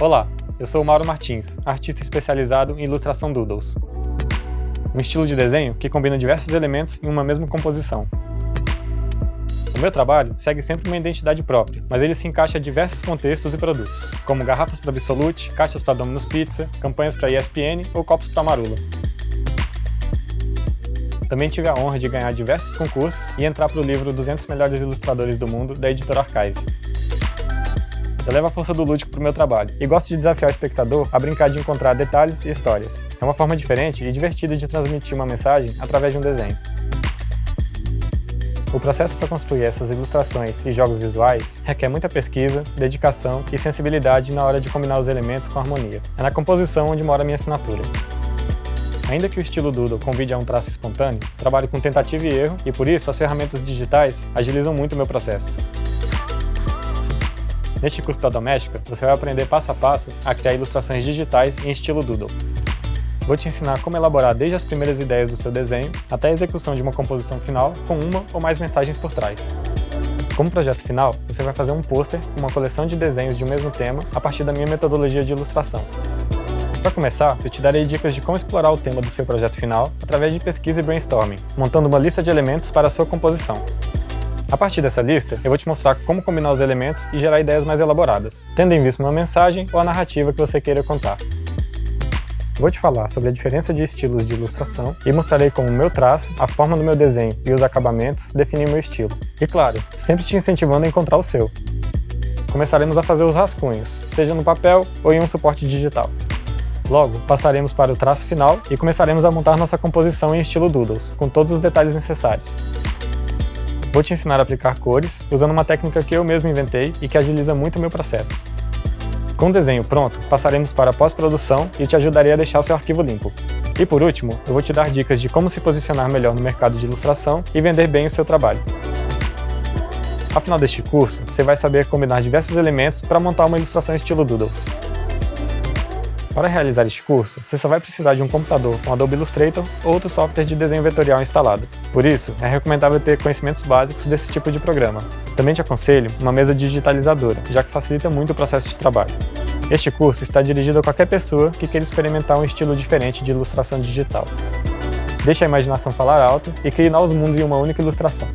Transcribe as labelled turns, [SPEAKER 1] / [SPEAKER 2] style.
[SPEAKER 1] Olá, eu sou o Mauro Martins, artista especializado em ilustração doodles. Um estilo de desenho que combina diversos elementos em uma mesma composição. O meu trabalho segue sempre uma identidade própria, mas ele se encaixa em diversos contextos e produtos, como garrafas para Absolute, caixas para Domino's Pizza, campanhas para ESPN ou copos para Marula. Também tive a honra de ganhar diversos concursos e entrar para o livro 200 Melhores Ilustradores do Mundo, da editora Archive. Eu levo a força do lúdico para o meu trabalho e gosto de desafiar o espectador a brincar de encontrar detalhes e histórias. É uma forma diferente e divertida de transmitir uma mensagem através de um desenho. O processo para construir essas ilustrações e jogos visuais requer muita pesquisa, dedicação e sensibilidade na hora de combinar os elementos com harmonia. É na composição onde mora a minha assinatura. Ainda que o estilo doodle convide a um traço espontâneo, trabalho com tentativa e erro e por isso as ferramentas digitais agilizam muito o meu processo. Neste curso da Doméstica, você vai aprender passo a passo a criar ilustrações digitais em estilo doodle. Vou te ensinar como elaborar desde as primeiras ideias do seu desenho até a execução de uma composição final com uma ou mais mensagens por trás. Como projeto final, você vai fazer um pôster com uma coleção de desenhos de um mesmo tema a partir da minha metodologia de ilustração. Para começar, eu te darei dicas de como explorar o tema do seu projeto final através de pesquisa e brainstorming, montando uma lista de elementos para a sua composição. A partir dessa lista, eu vou te mostrar como combinar os elementos e gerar ideias mais elaboradas, tendo em vista uma mensagem ou a narrativa que você queira contar. Vou te falar sobre a diferença de estilos de ilustração e mostrarei como o meu traço, a forma do meu desenho e os acabamentos definem o meu estilo. E claro, sempre te incentivando a encontrar o seu. Começaremos a fazer os rascunhos, seja no papel ou em um suporte digital. Logo, passaremos para o traço final e começaremos a montar nossa composição em estilo doodles, com todos os detalhes necessários. Vou te ensinar a aplicar cores, usando uma técnica que eu mesmo inventei e que agiliza muito o meu processo. Com o desenho pronto, passaremos para a pós-produção e te ajudarei a deixar o seu arquivo limpo. E por último, eu vou te dar dicas de como se posicionar melhor no mercado de ilustração e vender bem o seu trabalho. Ao final deste curso, você vai saber combinar diversos elementos para montar uma ilustração estilo doodles. Para realizar este curso, você só vai precisar de um computador com Adobe Illustrator ou outro software de desenho vetorial instalado. Por isso, é recomendável ter conhecimentos básicos desse tipo de programa. Também te aconselho uma mesa digitalizadora, já que facilita muito o processo de trabalho. Este curso está dirigido a qualquer pessoa que queira experimentar um estilo diferente de ilustração digital. Deixe a imaginação falar alto e crie novos mundos em uma única ilustração.